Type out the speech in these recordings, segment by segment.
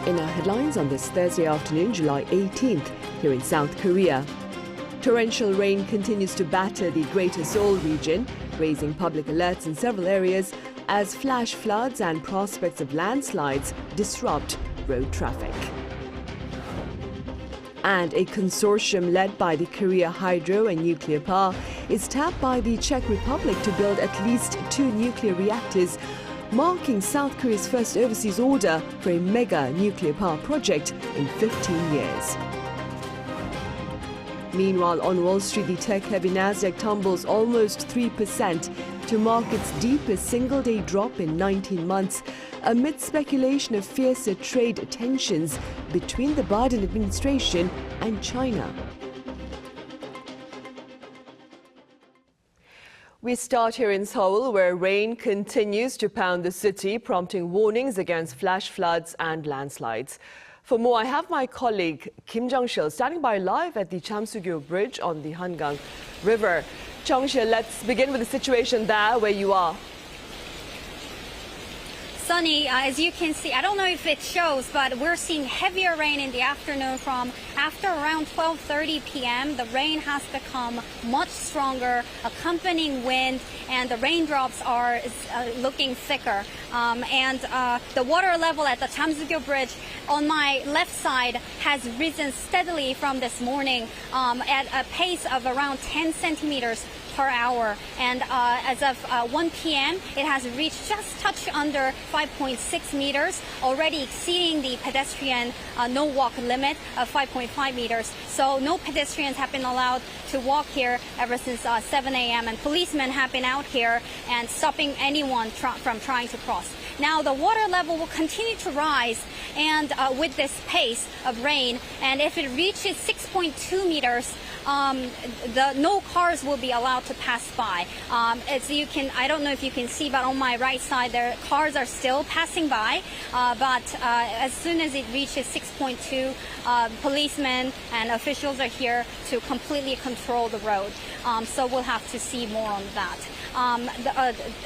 In our headlines on this Thursday afternoon, July 18th, here in South Korea. Torrential rain continues to batter the greater Seoul region, raising public alerts in several areas as flash floods and prospects of landslides disrupt road traffic. And a consortium led by the Korea Hydro and Nuclear Power is tapped by the Czech Republic to build at least 2 nuclear reactors, marking South Korea's first overseas order for a mega nuclear power project in 15 years. Meanwhile, on Wall Street, the tech-heavy Nasdaq tumbles almost 3% to mark its deepest single-day drop in 19 months, amid speculation of fiercer trade tensions between the Biden administration and China. We start here in Seoul, where rain continues to pound the city, prompting warnings against flash floods and landslides. For more, I have my colleague Kim Jung-sil standing by live at the Jamsugyo Bridge on the Hangang River. Jung-sil, let's begin with the situation there where you are. Sunny, as you can see, I don't know if it shows, but we're seeing heavier rain in the afternoon. From after around 12:30 p.m., the rain has become much stronger, accompanying wind, and the raindrops are looking thicker. The water level at the Jamsugyo Bridge on my left side has risen steadily from this morning at a pace of around 10 centimeters per hour, and as of 1 p.m. it has reached just touch under 5.6 meters, already exceeding the pedestrian no-walk limit of 5.5 meters. So no pedestrians have been allowed to walk here ever since 7 a.m. and policemen have been out here and stopping anyone from trying to cross. Now the water level will continue to rise, and with this pace of rain, and if it reaches 6.2 meters, no cars will be allowed to pass by. I don't know if you can see, but on my right side, there cars are still passing by. But as soon as it reaches 6.2, policemen and officials are here to completely control the road. So we'll have to see more on that.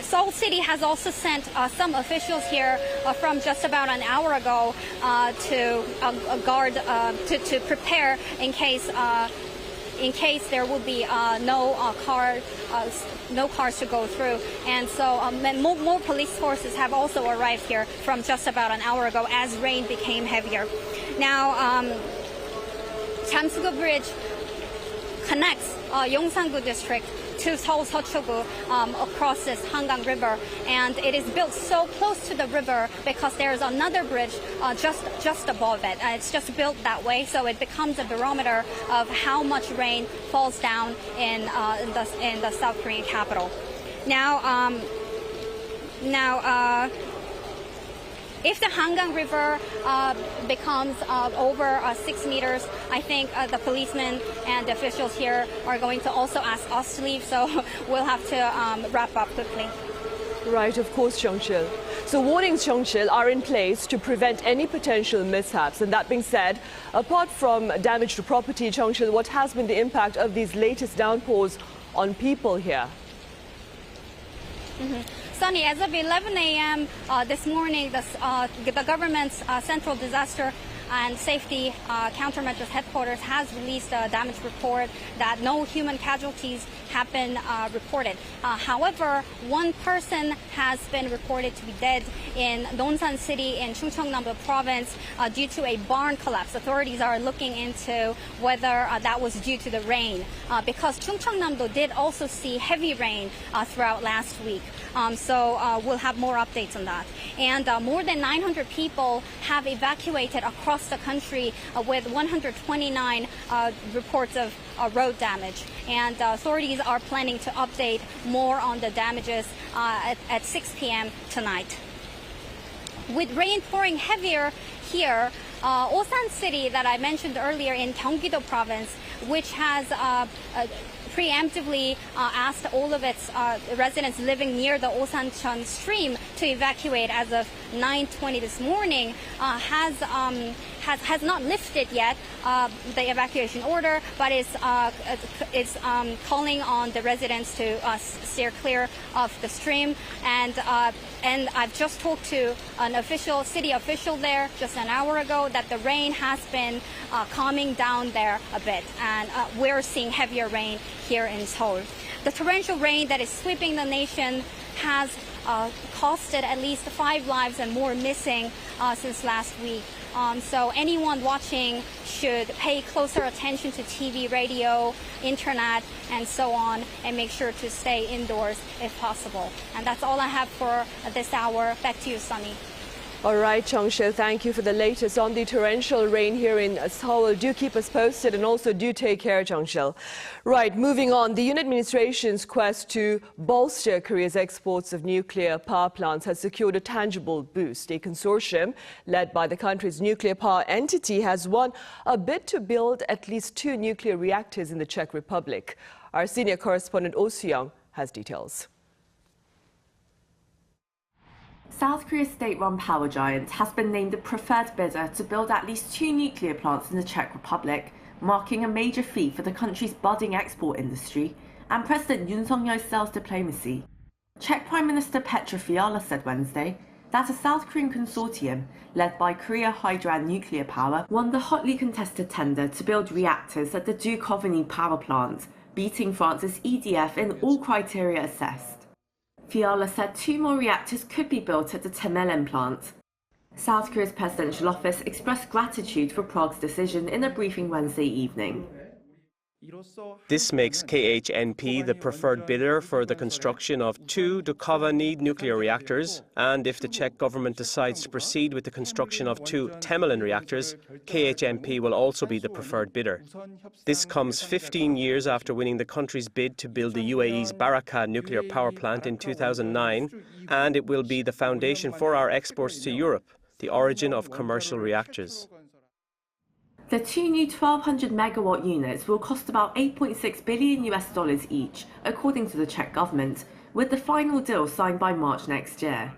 Seoul City has also sent some officials here from just about an hour ago to guard, to prepare in case there will be no cars to go through. And so more police forces have also arrived here from just about an hour ago as rain became heavier. Now, Jamsugyo Bridge connects Yongsan-gu district to Seoul Seocho-gu across this Hangang River, and it is built so close to the river because there is another bridge just above it. It's just built that way, so it becomes a barometer of how much rain falls down in the South Korean capital. Now, if the Hangang River becomes over 6 meters, I think the policemen and the officials here are going to also ask us to leave, so we'll have to wrap up quickly. Right, of course, Jung-sil. So warnings, Jung-sil, are in place to prevent any potential mishaps. And that being said, apart from damage to property, Jung-sil, what has been the impact of these latest downpours on people here? Sunny, as of 11 a.m. This morning, the government's Central Disaster and Safety Countermeasures Headquarters has released a damage report that no human casualties have been reported. However, one person has been reported to be dead in Nonsan City in Chungcheongnam-do province due to a barn collapse. Authorities are looking into whether that was due to the rain, because Chungcheongnam-do did also see heavy rain throughout last week. So we'll have more updates on that. And more than 900 people have evacuated across the country with 129 reports of road damage. And authorities are planning to update more on the damages at 6 p.m. tonight. With rain pouring heavier here, Osan City that I mentioned earlier in Gyeonggi-do province, which has preemptively asked all of its residents living near the Osancheon stream to evacuate as of 9:20 this morning, has not lifted yet the evacuation order, but is calling on the residents to steer clear of the stream. And I've just talked to an city official there just an hour ago that the rain has been calming down there a bit, and we're seeing heavier rain here in Seoul. The torrential rain that is sweeping the nation has costed at least 5 lives and more missing since last week. So anyone watching should pay closer attention to TV, radio, internet, and so on, and make sure to stay indoors if possible. And that's all I have for this hour. Back to you, Sunny. All right, Chung-shil, thank you for the latest on the torrential rain here in Seoul. Do keep us posted and also do take care, Chung-shil. Right, moving on, the Yoon administration's quest to bolster Korea's exports of nuclear power plants has secured a tangible boost. A consortium led by the country's nuclear power entity has won a bid to build at least 2 nuclear reactors in the Czech Republic. Our senior correspondent Oh Soo-young has details. South Korea's state-run power giant has been named the preferred bidder to build at least 2 nuclear plants in the Czech Republic, marking a major feat for the country's budding export industry and President Yoon Suk-yeol's sales diplomacy. Czech Prime Minister Petr Fiala said Wednesday that a South Korean consortium led by Korea Hydro and Nuclear Power won the hotly contested tender to build reactors at the Dukovany power plant, beating France's EDF in all criteria assessed. Fiala said 2 more reactors could be built at the Temelin plant. South Korea's presidential office expressed gratitude for Prague's decision in a briefing Wednesday evening. This makes KHNP the preferred bidder for the construction of 2 Dukovany nuclear reactors, and if the Czech government decides to proceed with the construction of 2 Temelin reactors, KHNP will also be the preferred bidder. This comes 15 years after winning the country's bid to build the UAE's Barakah nuclear power plant in 2009, and it will be the foundation for our exports to Europe, the origin of commercial reactors. The 2 new 1,200 megawatt units will cost about $8.6 billion each, according to the Czech government, with the final deal signed by March next year.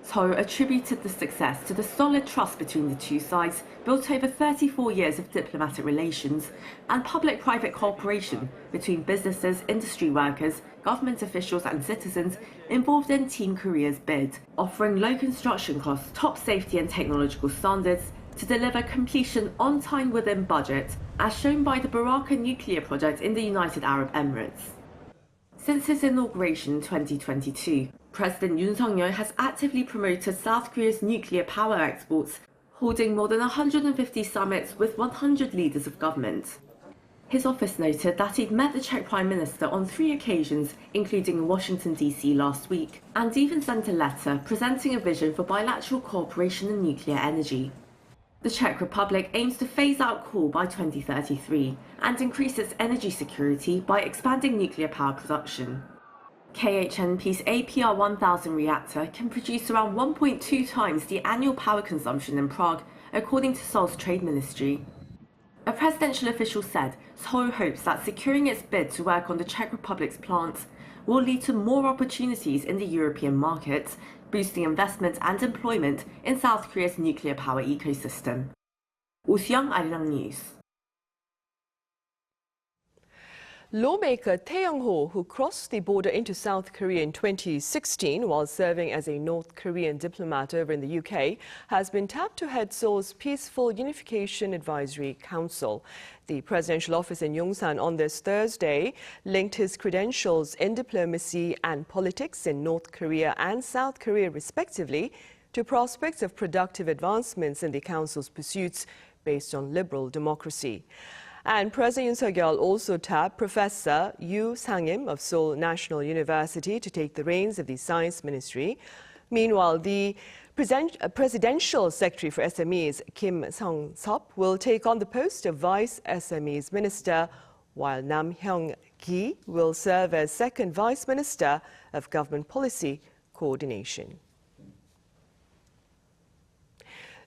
Seoul attributed the success to the solid trust between the two sides, built over 34 years of diplomatic relations, and public-private cooperation between businesses, industry workers, government officials and citizens involved in Team Korea's bid, offering low construction costs, top safety and technological standards, to deliver completion on time within budget, as shown by the Barakah nuclear project in the United Arab Emirates. Since his inauguration in 2022, President Yoon Suk-yeol has actively promoted South Korea's nuclear power exports, holding more than 150 summits with 100 leaders of government. His office noted that he'd met the Czech Prime Minister on 3 occasions, including in Washington, D.C. last week, and even sent a letter presenting a vision for bilateral cooperation in nuclear energy. The Czech Republic aims to phase out coal by 2033 and increase its energy security by expanding nuclear power production. KHNP's APR 1000 reactor can produce around 1.2 times the annual power consumption in Prague, according to Seoul's trade ministry. A presidential official said Seoul hopes that securing its bid to work on the Czech Republic's plants will lead to more opportunities in the European markets, boosting investment and employment in South Korea's nuclear power ecosystem. Oh Soo-young, Arirang News. Lawmaker Tae Young-ho, who crossed the border into South Korea in 2016 while serving as a North Korean diplomat over in the UK, has been tapped to head Seoul's Peaceful Unification Advisory Council. The presidential office in Yongsan on this Thursday linked his credentials in diplomacy and politics in North Korea and South Korea respectively to prospects of productive advancements in the council's pursuits based on liberal democracy. And President Yoon Suk-yeol also tapped Professor Yoo Sang-im of Seoul National University to take the reins of the Science Ministry. Meanwhile, the Presidential Secretary for SMEs, Kim Sung-sop, will take on the post of Vice SMEs Minister, while Nam Hyung-ki will serve as Second Vice Minister of Government Policy Coordination.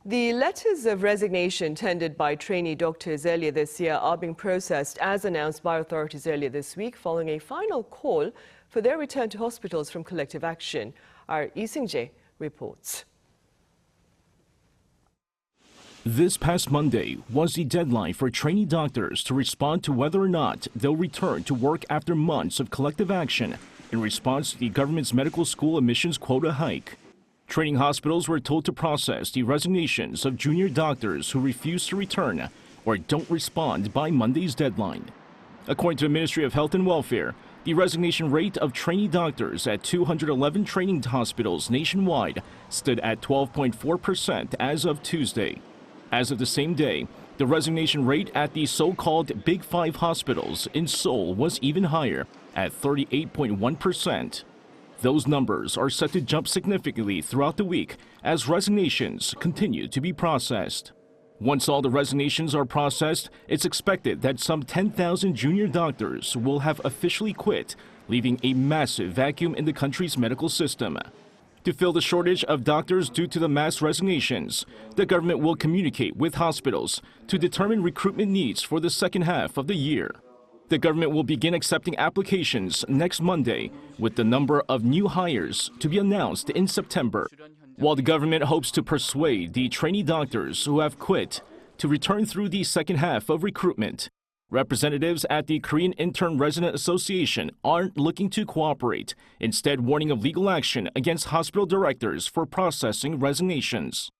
The letters of resignation tendered by trainee doctors earlier this year are being processed as announced by authorities earlier this week following a final call for their return to hospitals from collective action. Our Lee Seung-jae reports. This past Monday was the deadline for trainee doctors to respond to whether or not they'll return to work after months of collective action in response to the government's medical school admissions quota hike. Training hospitals were told to process the resignations of junior doctors who refuse to return or don't respond by Monday's deadline. According to the Ministry of Health and Welfare, the resignation rate of trainee doctors at 211 training hospitals nationwide stood at 12.4% as of Tuesday. As of the same day, the resignation rate at the so-called Big Five hospitals in Seoul was even higher at 38.1%. Those numbers are set to jump significantly throughout the week as resignations continue to be processed. Once all the resignations are processed, it's expected that some 10,000 junior doctors will have officially quit, leaving a massive vacuum in the country's medical system. To fill the shortage of doctors due to the mass resignations, the government will communicate with hospitals to determine recruitment needs for the second half of the year. The government will begin accepting applications next Monday, with the number of new hires to be announced in September. While the government hopes to persuade the trainee doctors who have quit to return through the second half of recruitment, representatives at the Korean Intern Resident Association aren't looking to cooperate, instead warning of legal action against hospital directors for processing resignations.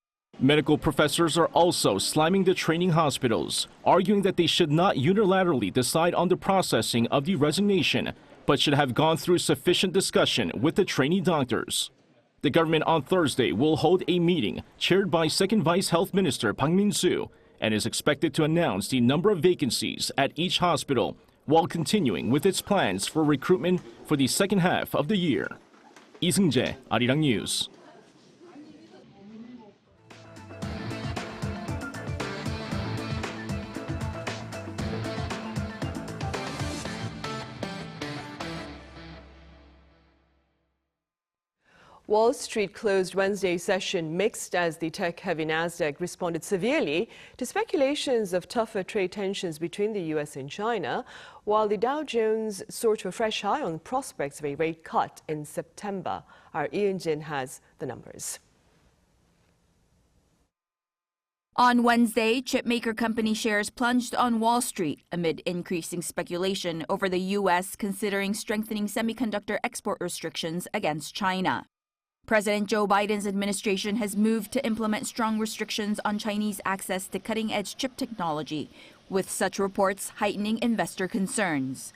Medical professors are also slamming the training hospitals, arguing that they should not unilaterally decide on the processing of the resignation, but should have gone through sufficient discussion with the trainee doctors. The government on Thursday will hold a meeting chaired by Second Vice Health Minister Bang Min-soo and is expected to announce the number of vacancies at each hospital while continuing with its plans for recruitment for the second half of the year. Lee Seung-jae, Arirang News. Wall Street closed Wednesday's session mixed as the tech-heavy Nasdaq responded severely to speculations of tougher trade tensions between the U.S. and China, while the Dow Jones soared to a fresh high on prospects of a rate cut in September. Our Yoon has the numbers. On Wednesday, chipmaker company shares plunged on Wall Street amid increasing speculation over the U.S. considering strengthening semiconductor export restrictions against China. President Joe Biden's administration has moved to implement strong restrictions on Chinese access to cutting-edge chip technology, with such reports heightening investor concerns.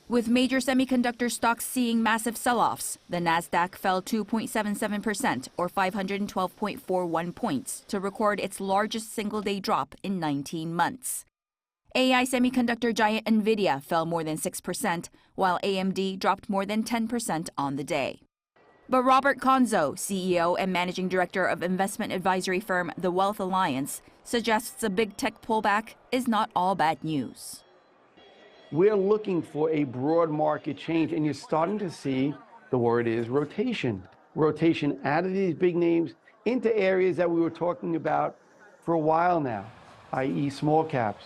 With major semiconductor stocks seeing massive sell-offs, the Nasdaq fell 2.77% or 512.41 points to record its largest single-day drop in 19 months. AI semiconductor giant Nvidia fell more than 6%, while AMD dropped more than 10% on the day. But Robert Konzo, CEO and managing director of investment advisory firm The Wealth Alliance, suggests a big tech pullback is not all bad news. We're looking for a broad market change, and you're starting to see, the word is rotation. Rotation out of these big names into areas that we were talking about for a while now, i.e. small caps.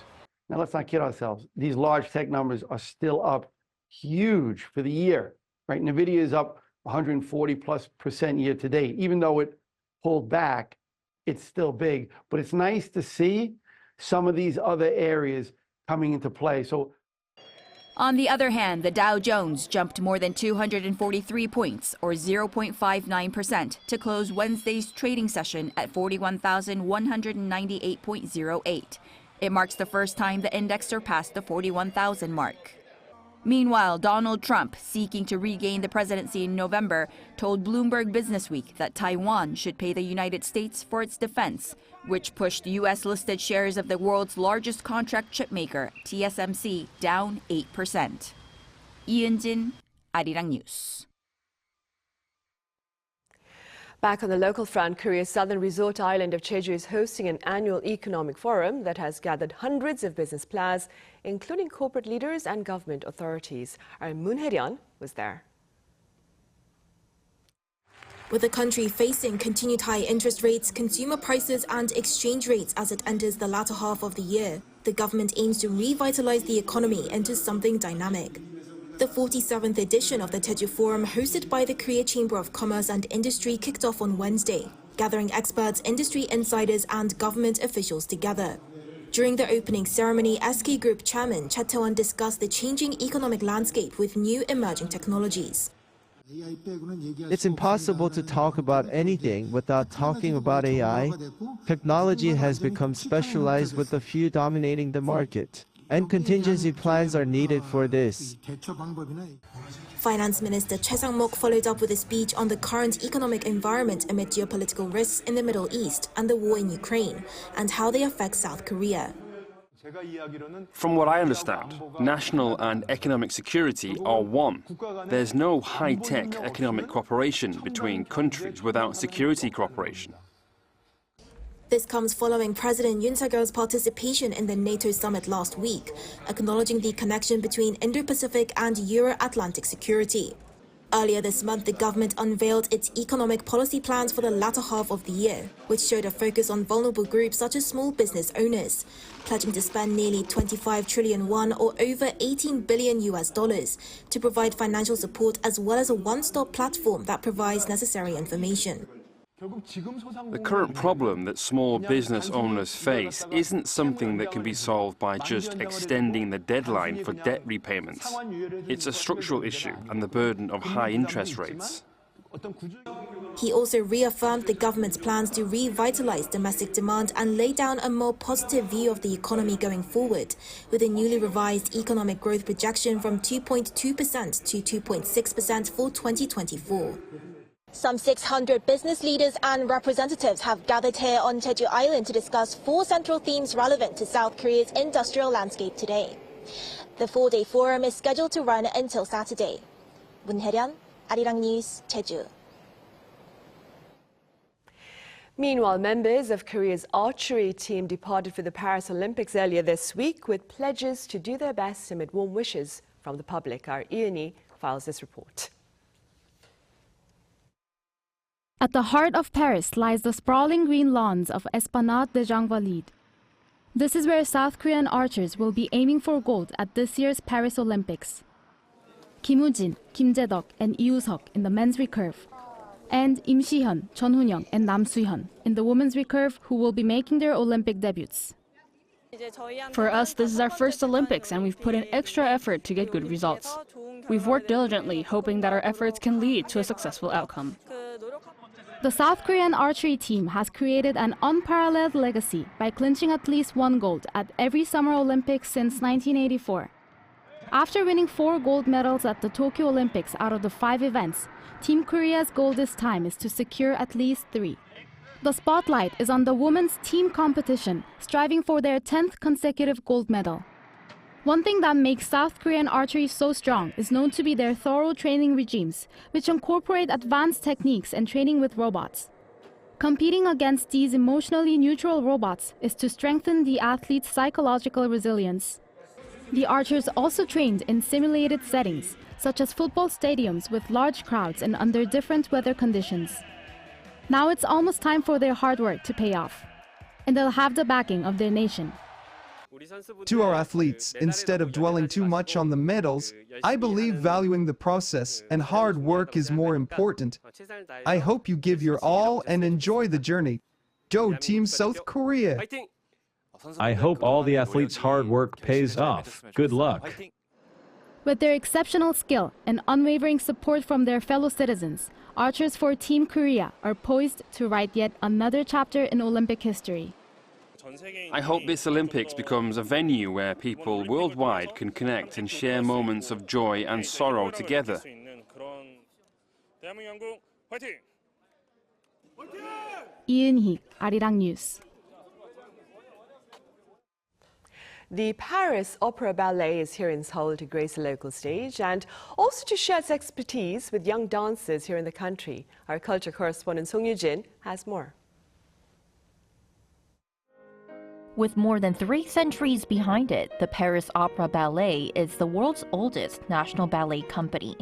Now, let's not kid ourselves. These large tech numbers are still up huge for the year, right? NVIDIA is up 140+% year to date. Even though it pulled back, it's still big. But it's nice to see some of these other areas coming into play. On the other hand, the Dow Jones jumped more than 243 points, or 0.59%, to close Wednesday's trading session at 41,198.08. It marks the first time the index surpassed the 41,000 mark. Meanwhile, Donald Trump, seeking to regain the presidency in November, told Bloomberg Businessweek that Taiwan should pay the United States for its defense, which pushed U.S.-listed shares of the world's largest contract chipmaker, TSMC, down 8%. Yoon, Arirang News. Back on the local front, Korea's southern resort island of Jeju is hosting an annual economic forum that has gathered hundreds of business players, including corporate leaders and government authorities. Our Moon Hae-ryun was there. With the country facing continued high interest rates, consumer prices and exchange rates as it enters the latter half of the year, the government aims to revitalize the economy into something dynamic. The 47th edition of the Jeju Forum, hosted by the Korea Chamber of Commerce and Industry, kicked off on Wednesday, gathering experts, industry insiders and government officials together. During the opening ceremony, SK Group Chairman Cha Tae-won discussed the changing economic landscape with new emerging technologies. It's impossible to talk about anything without talking about AI. Technology has become specialized with a few dominating the market, and contingency plans are needed for this. Finance Minister Choi Sang-mok followed up with a speech on the current economic environment amid geopolitical risks in the Middle East and the war in Ukraine, and how they affect South Korea. From what I understand, national and economic security are one. There's no high-tech economic cooperation between countries without security cooperation. This comes following President Yoon Suk-yeol's participation in the NATO summit last week, acknowledging the connection between Indo-Pacific and Euro-Atlantic security. Earlier this month, the government unveiled its economic policy plans for the latter half of the year, which showed a focus on vulnerable groups such as small business owners, pledging to spend nearly 25 trillion won or over $18 billion to provide financial support as well as a one-stop platform that provides necessary information. The current problem that small business owners face isn't something that can be solved by just extending the deadline for debt repayments. It's a structural issue and the burden of high interest rates. He also reaffirmed the government's plans to revitalize domestic demand and lay down a more positive view of the economy going forward, with a newly revised economic growth projection from 2.2% to 2.6% for 2024. Some 600 business leaders and representatives have gathered here on Jeju Island to discuss 4 central themes relevant to South Korea's industrial landscape today. The 4-day forum is scheduled to run until Saturday. Moon Hae-ryun, Arirang News, Jeju. Meanwhile, members of Korea's archery team departed for the Paris Olympics earlier this week with pledges to do their best amid warm wishes from the public. Our Yoon files this report. At the heart of Paris lies the sprawling green lawns of Esplanade des Invalides. This is where South Korean archers will be aiming for gold at this year's Paris Olympics. Kim Woo-jin, Kim Jae-deok, and Lee Woo-seok in the men's recurve, and Im Si-hyun, Chun Hoon-young, and Nam Soo-hyun in the women's recurve, who will be making their Olympic debuts. For us, this is our first Olympics, and we've put in extra effort to get good results. We've worked diligently, hoping that our efforts can lead to a successful outcome. The South Korean archery team has created an unparalleled legacy by clinching at least 1 gold at every Summer Olympics since 1984. After winning 4 gold medals at the Tokyo Olympics out of the 5 events, Team Korea's goal this time is to secure at least 3. The spotlight is on the women's team competition, striving for their 10th consecutive gold medal. One thing that makes South Korean archery so strong is known to be their thorough training regimes, which incorporate advanced techniques and training with robots. Competing against these emotionally neutral robots is to strengthen the athlete's psychological resilience. The archers also trained in simulated settings, such as football stadiums with large crowds and under different weather conditions. Now it's almost time for their hard work to pay off, and they'll have the backing of their nation. To our athletes, instead of dwelling too much on the medals, I believe valuing the process and hard work is more important. I hope you give your all and enjoy the journey. Go Team South Korea! I hope all the athletes' hard work pays off. Good luck. With their exceptional skill and unwavering support from their fellow citizens, archers for Team Korea are poised to write yet another chapter in Olympic history. I hope this Olympics becomes a venue where people worldwide can connect and share moments of joy and sorrow together. Yoon, Arirang News. The Paris Opera Ballet is here in Seoul to grace the local stage and also to share its expertise with young dancers here in the country. Our culture correspondent Song Yoo-jin has more. With more than 3 centuries behind it, the Paris Opera Ballet is the world's oldest national ballet company.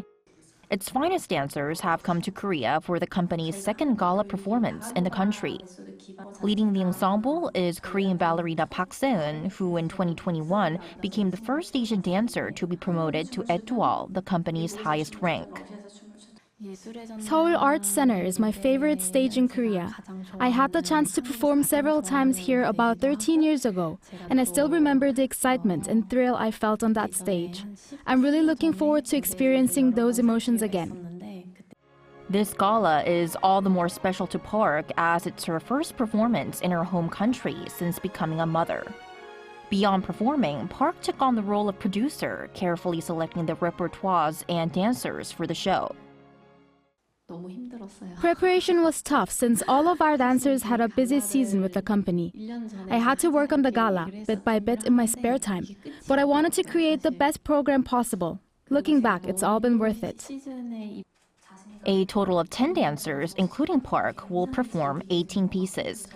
Its finest dancers have come to Korea for the company's second gala performance in the country. Leading the ensemble is Korean ballerina Park Se-eun, who in 2021 became the first Asian dancer to be promoted to étoile, the company's highest rank. Seoul Arts Center is my favorite stage in Korea. I had the chance to perform several times here about 13 years ago, and I still remember the excitement and thrill I felt on that stage. I'm really looking forward to experiencing those emotions again. This gala is all the more special to Park as it's her first performance in her home country since becoming a mother. Beyond performing, Park took on the role of producer, carefully selecting the repertoires and dancers for the show. Preparation was tough since all of our dancers had a busy season with the company. I had to work on the gala bit by bit in my spare time, but I wanted to create the best program possible. Looking back, it's all been worth it. A total of 10 dancers, including Park, will perform 18 pieces.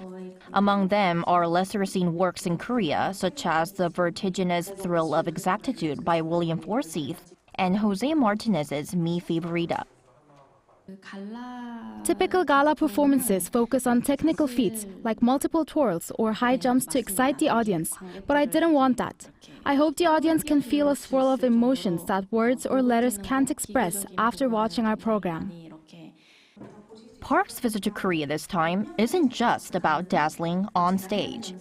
Among them are lesser-seen works in Korea, such as The Vertiginous Thrill of Exactitude by William Forsyth and Jose Martinez's Mi Favorita. Typical gala performances focus on technical feats like multiple twirls or high jumps to excite the audience, but I didn't want that. I hope the audience can feel a swirl of emotions that words or letters can't express after watching our program. Park's visit to Korea this time isn't just about dazzling on stage.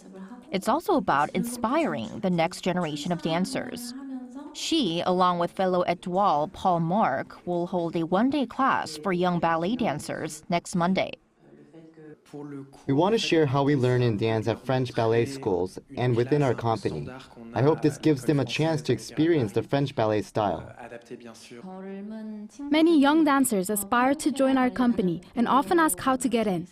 It's also about inspiring the next generation of dancers. She, along with fellow étoile Paul Mark, will hold a one-day class for young ballet dancers next Monday. We want to share how we learn and dance at French ballet schools and within our company. I hope this gives them a chance to experience the French ballet style. Many young dancers aspire to join our company and often ask how to get in.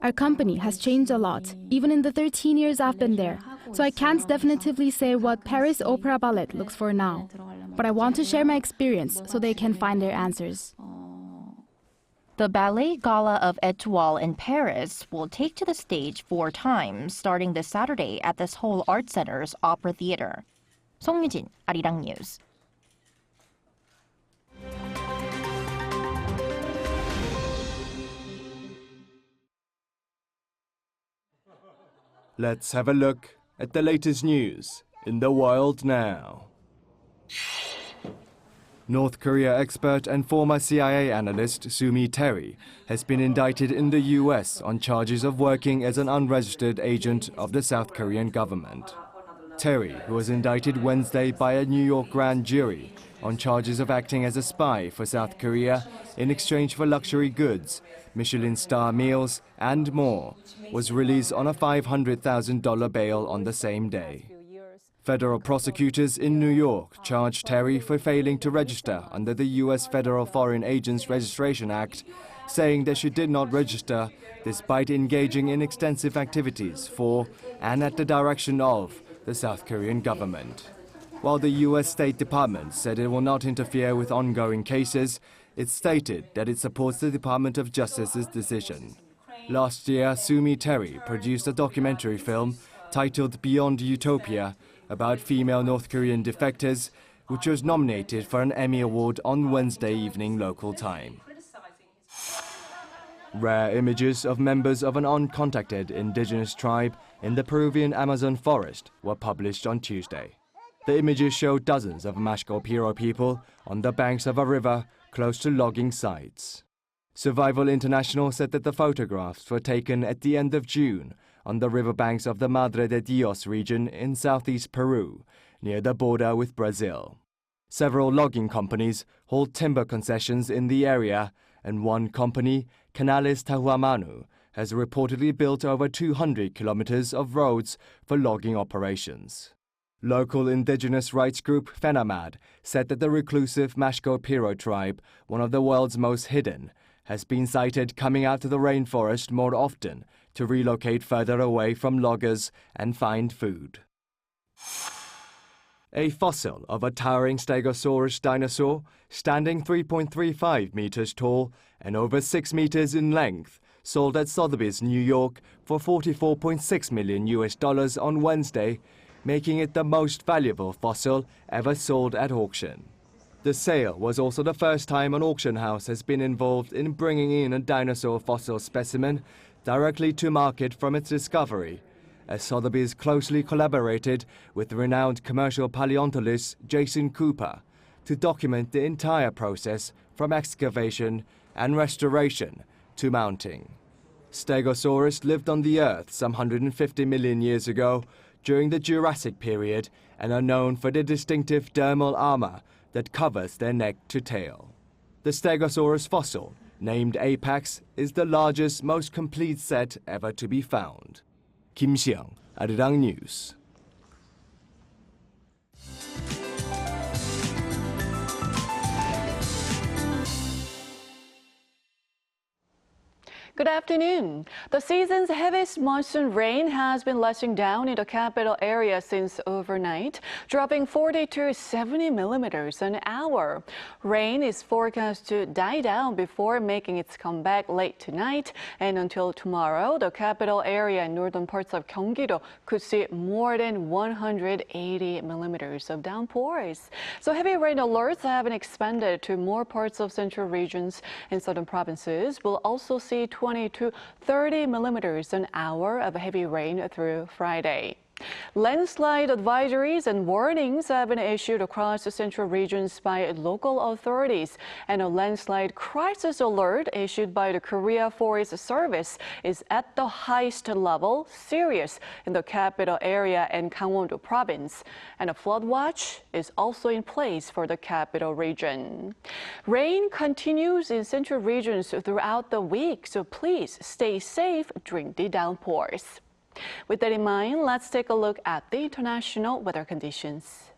Our company has changed a lot, even in the 13 years I've been there, so I can't definitively say what Paris Opera Ballet looks for now. But I want to share my experience so they can find their answers. The Ballet Gala of Étoile in Paris will take to the stage 4 times, starting this Saturday at the Seoul Arts Center's Opera Theater. 송유진, Arirang News. Let's have a look at the latest news in the world now. North Korea expert and former CIA analyst Sumi Terry has been indicted in the US on charges of working as an unregistered agent of the South Korean government. Terry, who was indicted Wednesday by a New York grand jury on charges of acting as a spy for South Korea in exchange for luxury goods, Michelin star meals, and more, was released on a $500,000 bail on the same day. Federal prosecutors in New York charged Terry for failing to register under the U.S. Federal Foreign Agents Registration Act, saying that she did not register despite engaging in extensive activities for and at the direction of the South Korean government. While the U.S. State Department said it will not interfere with ongoing cases, it stated that it supports the Department of Justice's decision. Last year, Sumi Terry produced a documentary film titled Beyond Utopia about female North Korean defectors, which was nominated for an Emmy Award on Wednesday evening local time. Rare images of members of an uncontacted indigenous tribe in the Peruvian Amazon forest were published on Tuesday. The images show dozens of Mashco Piro people on the banks of a river close to logging sites. Survival International said that the photographs were taken at the end of June on the riverbanks of the Madre de Dios region in southeast Peru, near the border with Brazil. Several logging companies hold timber concessions in the area, and one company, Canales Tahuamanu, has reportedly built over 200 kilometers of roads for logging operations. Local indigenous rights group FENAMAD said that the reclusive Mashco Piro tribe, one of the world's most hidden, has been sighted coming out of the rainforest more often to relocate further away from loggers and find food. A fossil of a towering Stegosaurus dinosaur, standing 3.35 meters tall and over 6 meters in length, sold at Sotheby's, New York for $44.6 million on Wednesday, making it the most valuable fossil ever sold at auction. The sale was also the first time an auction house has been involved in bringing in a dinosaur fossil specimen directly to market from its discovery, as Sotheby's closely collaborated with renowned commercial paleontologist Jason Cooper to document the entire process from excavation and restoration to mounting. Stegosaurus lived on the Earth some 150 million years ago during the Jurassic period and are known for the distinctive dermal armor that covers their neck to tail. The Stegosaurus fossil, named Apex, is the largest, most complete set ever to be found. Kim Seong, Arirang News. Good afternoon. The season's heaviest monsoon rain has been lashing down in the capital area since overnight, dropping 40 to 70 millimeters an hour. Rain is forecast to die down before making its comeback late tonight, and until tomorrow, the capital area and northern parts of Gyeonggi-do could see more than 180 millimeters of downpours. So heavy rain alerts have been expanded to more parts of central regions, and southern provinces will also see 20 to 30 millimeters an hour of heavy rain through Friday. Landslide advisories and warnings have been issued across the central regions by local authorities, and a landslide crisis alert issued by the Korea Forest Service is at the highest level, serious, in the capital area and Gangwon-do province. And a flood watch is also in place for the capital region. Rain continues in central regions throughout the week, so please stay safe during the downpours. With that in mind, let's take a look at the international weather conditions.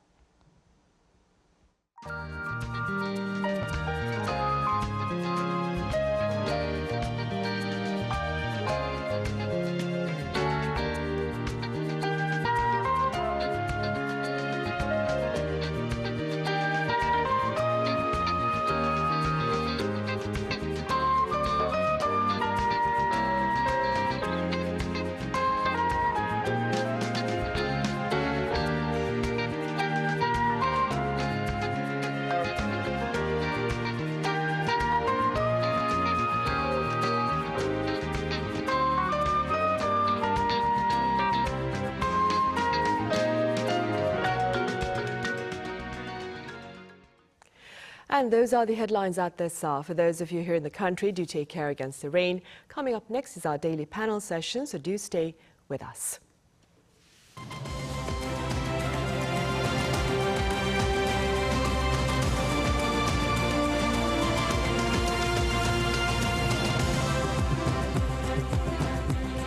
And those are the headlines at this hour. For those of you here in the country, do take care against the rain. Coming up next is our daily panel session, so do stay with us.